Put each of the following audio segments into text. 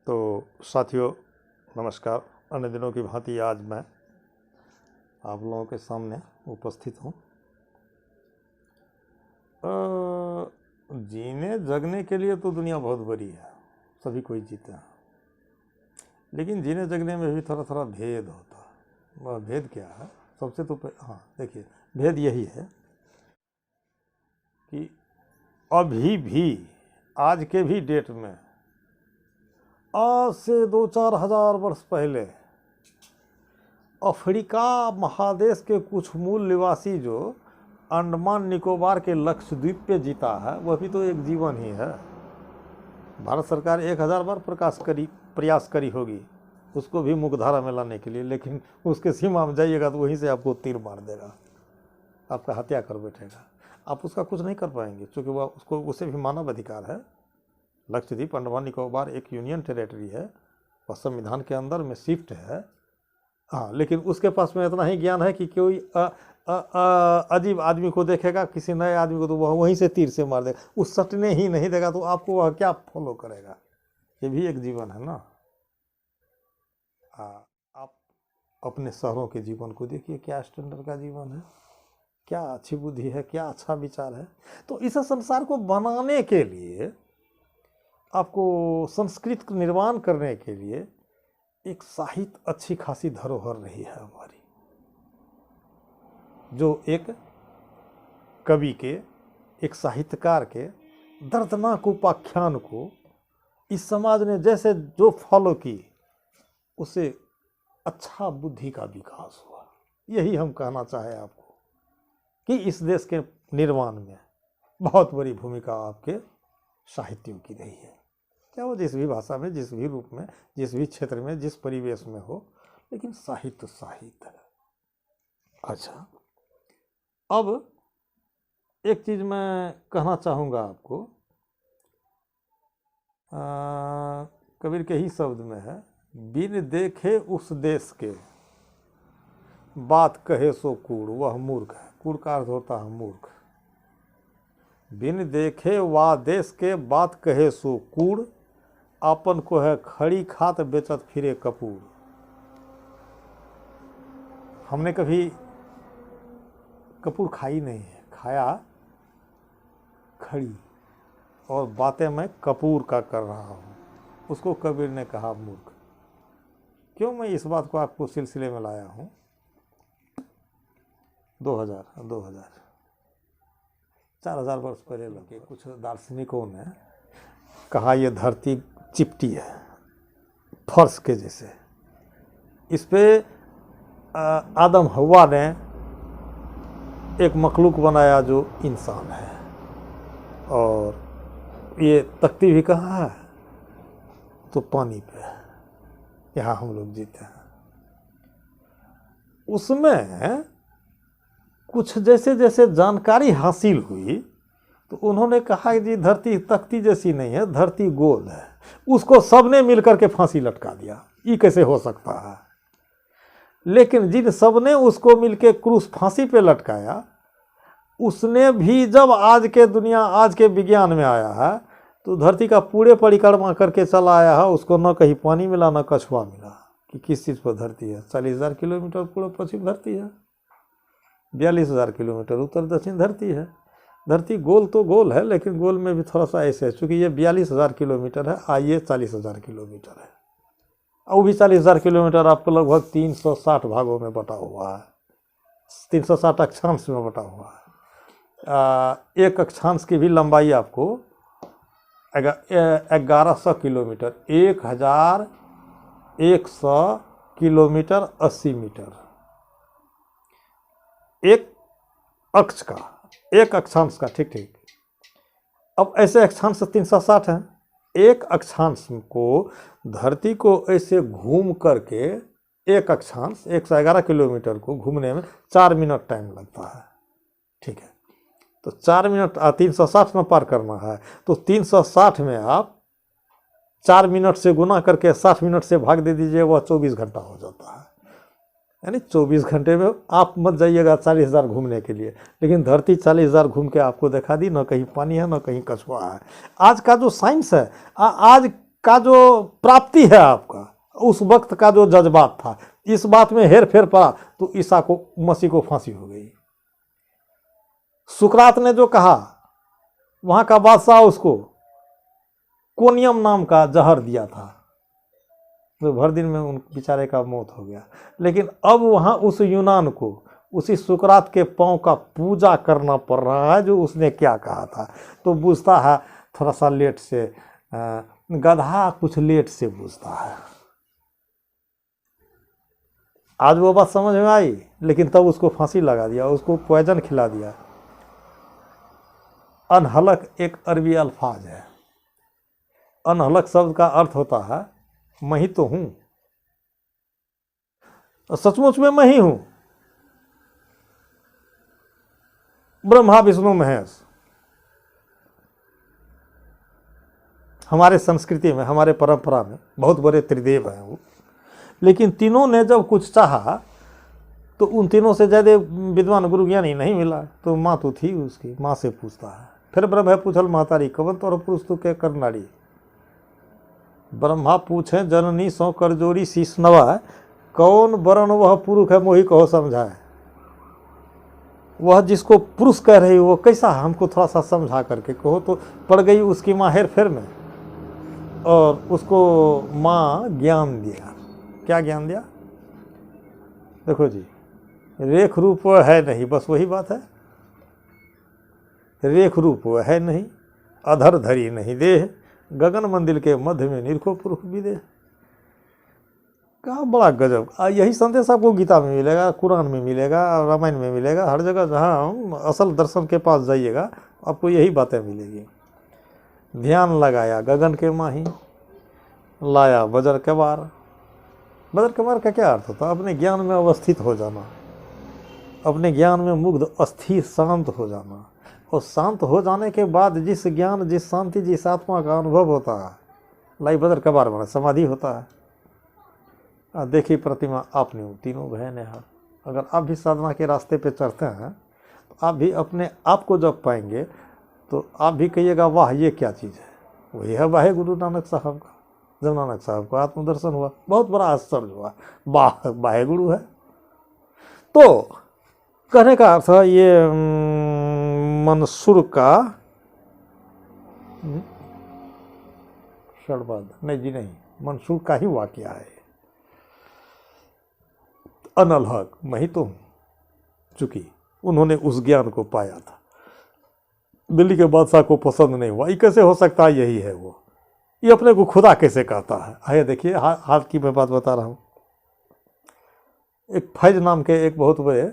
तो साथियों नमस्कार। अन्य दिनों की भांति आज मैं आप लोगों के सामने उपस्थित हूँ। जीने जगने के लिए तो दुनिया बहुत बड़ी है, सभी कोई जीते हैं, लेकिन जीने जगने में भी थोड़ा थोड़ा भेद होता है। वह भेद क्या है? सबसे तो हाँ देखिए, भेद यही है कि अभी भी आज के भी डेट में आज से 2-4 हज़ार वर्ष पहले अफ्रीका महादेश के कुछ मूल निवासी जो अंडमान निकोबार के लक्षद्वीप पे जीता है, वह भी तो एक जीवन ही है। भारत सरकार 1000 बार प्रयास करी होगी उसको भी मुख्यधारा में लाने के लिए, लेकिन उसके सीमा में जाइएगा तो वहीं से आपको तीर मार देगा, आपका हत्या कर बैठेगा। आप उसका कुछ नहीं कर पाएंगे, क्योंकि वह उसको उसे भी मानव अधिकार है। लक्षद्वीप अंडमान निकोबार एक यूनियन टेरिटरी है, वह संविधान के अंदर में शिफ्ट है। हाँ, लेकिन उसके पास में इतना ही ज्ञान है कि कोई अजीब आदमी को देखेगा, किसी नए आदमी को, तो वह वहीं से तीर से मार देगा। उस सटने ही नहीं देगा तो आपको वह क्या फॉलो करेगा? ये भी एक जीवन है ना। आप अपने शहरों के जीवन को देखिए, क्या स्टैंडर्ड का जीवन है, क्या अच्छी बुद्धि है, क्या अच्छा विचार है। तो इस संसार को बनाने के लिए, आपको संस्कृत निर्माण करने के लिए एक साहित्य अच्छी खासी धरोहर रही है हमारी, जो एक कवि के, एक साहित्यकार के दर्दनाक उपाख्यान को इस समाज ने जैसे जो फॉलो की, उसे अच्छा बुद्धि का विकास हुआ। यही हम कहना चाहे आपको कि इस देश के निर्माण में बहुत बड़ी भूमिका आपके साहित्यों की रही है, क्या वो जिस भी भाषा में, जिस भी रूप में, जिस भी क्षेत्र में, जिस परिवेश में हो, लेकिन साहित्य साहित्य है। अच्छा, अब एक चीज मैं कहना चाहूँगा आपको, कबीर के ही शब्द में है, बिन देखे उस देश के बात कहे सो कूड़, वह मूर्ख है। कूड़ का अर्थ होता है मूर्ख। बिन देखे वा देश के बात कहे सो कूड़, आपन को है खड़ी खात बेचत फिरे कपूर। हमने कभी कपूर खाई नहीं है, खाया खड़ी, और बातें मैं कपूर का कर रहा हूँ, उसको कबीर ने कहा मूर्ख। क्यों मैं इस बात को आपको सिलसिले में लाया हूँ? 4000 वर्ष पहले लगे कुछ दार्शनिकों ने कहा, यह धरती चिपटी है फर्श के जैसे, इस पे आदम हवा ने एक मखलूक बनाया जो इंसान है, और ये तख्ती भी कहाँ है? तो पानी पे, यहाँ हम लोग जीते हैं। उसमें कुछ जैसे जैसे जानकारी हासिल हुई तो उन्होंने कहा कि जी धरती तख्ती जैसी नहीं है, धरती गोल है। उसको सबने मिलकर के फांसी लटका दिया। ये कैसे हो सकता है? लेकिन जिन सबने उसको मिलके क्रूस फांसी पे लटकाया, उसने भी जब आज के दुनिया, आज के विज्ञान में आया है, तो धरती का पूरे परिक्रमा करके चला आया है। उसको न कहीं पानी मिला, न कछुआ मिला कि किस चीज़ पर धरती है। 40,000 किलोमीटर पूर्व पश्चिम धरती है, 42,000 किलोमीटर उत्तर दक्षिण धरती है। धरती गोल तो गोल है, लेकिन गोल में भी थोड़ा सा ऐसे है, चूँकि ये 42,000 किलोमीटर है, आइए 40,000 किलोमीटर है, और भी 40,000 किलोमीटर आपको लगभग 360 भागों में बटा हुआ है, 360 अक्षांश में बटा हुआ है। एक अक्षांश की भी लंबाई आपको 1100 किलोमीटर, 1100 किलोमीटर 80 मीटर एक अक्ष का, एक अक्षांश का। ठीक ठीक। अब ऐसे अक्षांश 360 हैं। एक अक्षांश को, धरती को ऐसे घूम करके, एक अक्षांश 111 किलोमीटर को घूमने में 4 मिनट टाइम लगता है। ठीक है, तो 4 मिनट 360 में पार करना है, तो 360 में आप 4 मिनट से गुना करके 60 मिनट से भाग दे दीजिए, वह 24 घंटा हो जाता है। यानी 24 घंटे में आप मत जाइएगा 40,000 घूमने के लिए, लेकिन धरती 40,000 घूम के आपको दिखा दी, न कहीं पानी है, न कहीं कछुआ है। आज का जो साइंस है, आज का जो प्राप्ति है आपका, उस वक्त का जो जज्बात था, इस बात में हेर फेर पड़ा तो ईसा को, मसीह को फांसी हो गई। सुकरात ने जो कहा, वहां का बादशाह उसको कोनियम नाम का जहर दिया था, तो भर दिन में उन बेचारे का मौत हो गया। लेकिन अब वहां उस यूनान को उसी सुकरात के पांव का पूजा करना पड़ रहा है जो उसने क्या कहा था। तो बुझता है थोड़ा सा लेट से, गधा कुछ लेट से बुझता है। आज वो बात समझ में आई, लेकिन तब उसको फांसी लगा दिया, उसको पॉइजन खिला दिया। अनहलक एक अरबी अल्फाज है। अनहलक शब्द का अर्थ होता है मैं ही तो हूं, सचमुच में मैं ही हूं। ब्रह्मा विष्णु महेश हमारे संस्कृति में, हमारे परंपरा में बहुत बड़े त्रिदेव हैं वो। लेकिन तीनों ने जब कुछ चाहा तो उन तीनों से ज़्यादा विद्वान गुरु ज्ञानी नहीं मिला। तो माँ तो थी उसकी, माँ से पूछता है। फिर ब्रह्म पूछल महतारी कवन तोर पुरुष तू के कर नारी। ब्रह्मा पूछे जननी सौ कर जोड़ी शीश नवा, कौन वरण वह पुरुष है मोही कहो समझाए। वह जिसको पुरुष कह रही वो कैसा, हमको थोड़ा सा समझा करके कहो। तो पड़ गई उसकी माँ हेर फेर में, और उसको माँ ज्ञान दिया। क्या ज्ञान दिया? देखो जी, रेख रूप वह है नहीं, बस वही बात है। रेख रूप वह है नहीं, अधर धरी नहीं देह, गगन मंदिर के मध्य में निरखो पुरुष विदेह। क्या बड़ा गजब। यही संदेश आपको गीता में मिलेगा, कुरान में मिलेगा, रामायण में मिलेगा, हर जगह जहाँ असल दर्शन के पास जाइएगा आपको यही बातें मिलेगी। ध्यान लगाया गगन के माही, लाया बजर के बार। बजर के बार का क्या अर्थ होता? अपने ज्ञान में अवस्थित हो जाना, अपने ज्ञान में मुग्ध अस्थिर शांत हो जाना। और शांत हो जाने के बाद जिस ज्ञान, जिस शांति, जिस आत्मा का अनुभव होता है, लाई बदर कबार बना समाधि होता है। देखिए प्रतिमा आपने तीनों बहन है। अगर आप भी साधना के रास्ते पे चढ़ते हैं तो आप भी अपने आप को जब पाएंगे तो आप भी कहिएगा वाह ये क्या चीज़ है। वही है वाहे गुरु नानक साहब का। जब नानक साहब को आत्मदर्शन हुआ, बहुत बड़ा आश्चर्य हुआ, वाह वाहे गुरु है। तो कहने का अर्थ है ये मंसूर का षडबद्ध नहीं जी, नहीं, मंसूर का ही वाकया है। अनलहक मैं ही तो हूं, चूंकि उन्होंने उस ज्ञान को पाया था। दिल्ली के बादशाह को पसंद नहीं हुआ। ये कैसे हो सकता है? यही है वो, ये अपने को खुदा कैसे कहता है। आइए देखिए, हाल की मैं बात बता रहा हूँ। एक फैज नाम के एक बहुत बड़े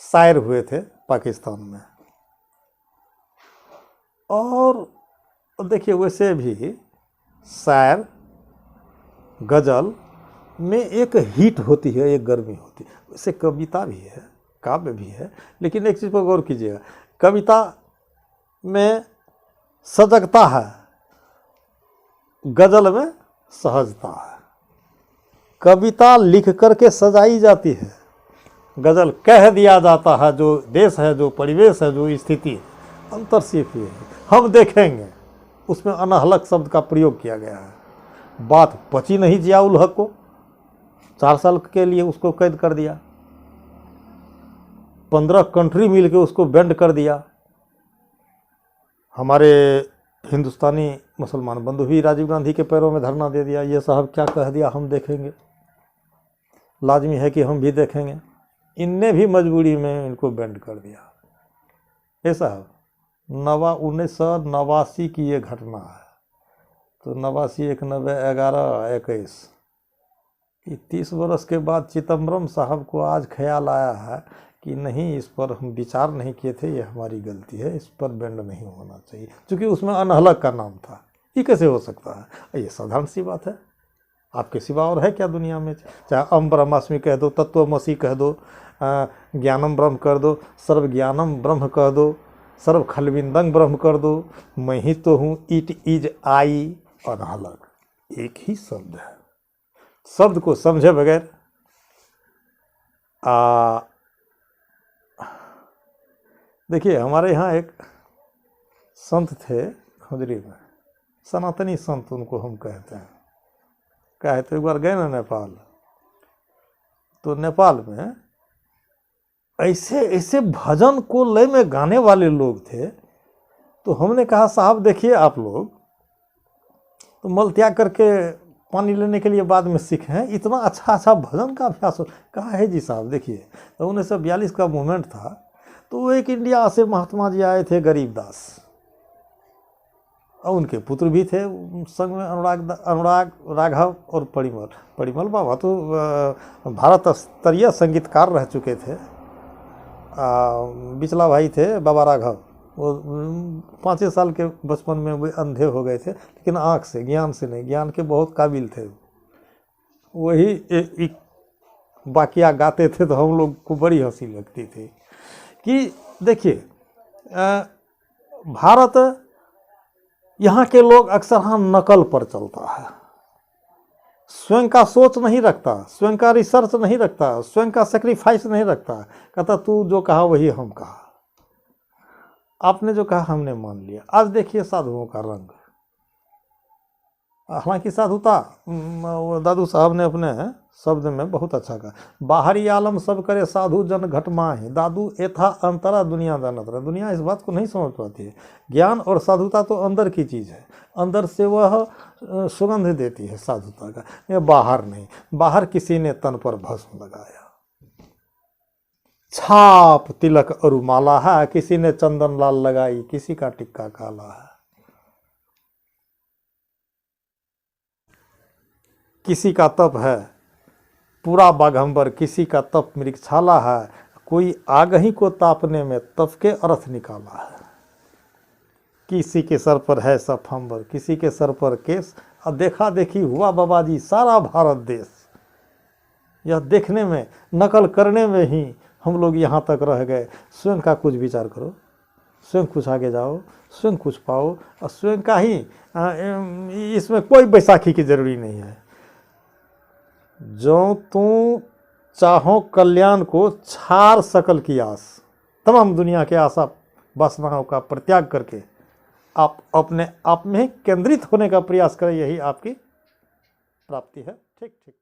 शायर हुए थे पाकिस्तान में। और देखिए वैसे भी शायर गज़ल में एक हीट होती है, एक गर्मी होती है। वैसे कविता भी है, काव्य भी है, लेकिन एक चीज़ पर गौर कीजिएगा, कविता में सजगता है, गज़ल में सहजता है। कविता लिख करके सजाई जाती है, गज़ल कह दिया जाता है। जो देश है, जो परिवेश है, जो स्थिति है, अंतर सिर्फ ये है। हम देखेंगे उसमें अनहलक शब्द का प्रयोग किया गया है। बात पची नहीं जियाउल हक को, 4 साल के लिए उसको कैद कर दिया, 15 कंट्री मिलकर उसको बैंड कर दिया। हमारे हिंदुस्तानी मुसलमान बंधु भी राजीव गांधी के पैरों में धरना दे दिया। ये साहब क्या कह दिया हम देखेंगे, लाजमी है कि हम भी देखेंगे। इनने भी मजबूरी में इनको बैंड कर दिया। ये साहब 1989 की ये घटना है। तो 89, 1, 90, 11, 21, 30 वर्ष के बाद चिदम्बरम साहब को आज ख्याल आया है कि नहीं, इस पर हम विचार नहीं किए थे, ये हमारी गलती है, इस पर बैंड नहीं होना चाहिए, क्योंकि उसमें अनहलक का नाम था। ये कैसे हो सकता है? ये साधारण सी बात है। आपके सिवा और है क्या दुनिया में? चाहे अम ब्रह्मास्मि कह दो, तत्वमसि कह दो, ज्ञानम ब्रह्म कर दो, सर्व ज्ञानम ब्रह्म कह दो, सर्व खलविंदंग ब्रह्म कर दो, मैं ही तो हूँ, इट इज आई, अनहलक एक ही शब्द है। शब्द को समझे बगैर देखिए, हमारे यहाँ एक संत थे, खोजरी में, सनातनी संत उनको हम कहते हैं। क्या है, तो एक बार गए ना नेपाल, तो नेपाल में ऐसे ऐसे भजन को लय में गाने वाले लोग थे। तो हमने कहा साहब देखिए आप लोग तो मल त्याग करके पानी लेने के लिए बाद में सीखे हैं, इतना अच्छा अच्छा भजन का अभ्यास हो। कहा है जी साहब देखिए, तो 1942 का मूवमेंट था, तो वो एक इंडिया से महात्मा जी आए थे गरीबदास, और उनके पुत्र भी थे संग में, अनुराग राघव और परिमल बाबा तो भारत स्तरीय संगीतकार रह चुके थे। बिचला भाई थे बाबा राघव, वो 5 साल के बचपन में वे अंधे हो गए थे, लेकिन आँख से, ज्ञान से नहीं, ज्ञान के बहुत काबिल थे। वही एक वाकया गाते थे तो हम लोग को बड़ी हंसी लगती थी कि देखिए भारत, यहाँ के लोग अक्सर हाँ नकल पर चलता है, स्वयं का सोच नहीं रखता, स्वयं का रिसर्च नहीं रखता, स्वयं का सेक्रीफाइस नहीं रखता। कहता तू जो कहा वही हम कहा, आपने जो कहा हमने मान लिया। आज देखिए साधुओं का रंग, हालांकि साधुता दादू साहब ने अपने शब्द में बहुत अच्छा कहा, बाहरी आलम सब करे साधु जन घट माहि, दादू एथा अंतरा दुनिया जानत रहे। दुनिया इस बात को नहीं समझ पाती है, ज्ञान और साधुता तो अंदर की चीज़ है, अंदर से वह सुगंध देती है साधुता का, ये बाहर नहीं। बाहर किसी ने तन पर भस्म लगाया, छाप तिलक और माला है, किसी ने चंदन लाल लगाई, किसी का टिक्का काला है, किसी का तप है पूरा बाघंबर, किसी का तप मृगछाला है, कोई आगही को तापने में तप के अर्थ निकाला है। किसी के सर पर है सफंबर, किसी के सर पर केस, और देखा देखी हुआ बाबा जी सारा भारत देश। यह देखने में, नकल करने में ही हम लोग यहाँ तक रह गए। स्वयं का कुछ विचार करो, स्वयं कुछ आगे जाओ, स्वयं कुछ पाओ, और स्वयं का ही, इसमें कोई बैसाखी की जरूरी नहीं है। जो तू चाहो कल्याण को छार सकल की आस, तमाम दुनिया के आशा वासनाओं का परित्याग करके आप अपने आप में केंद्रित होने का प्रयास करें, यही आपकी प्राप्ति है। ठीक ठीक।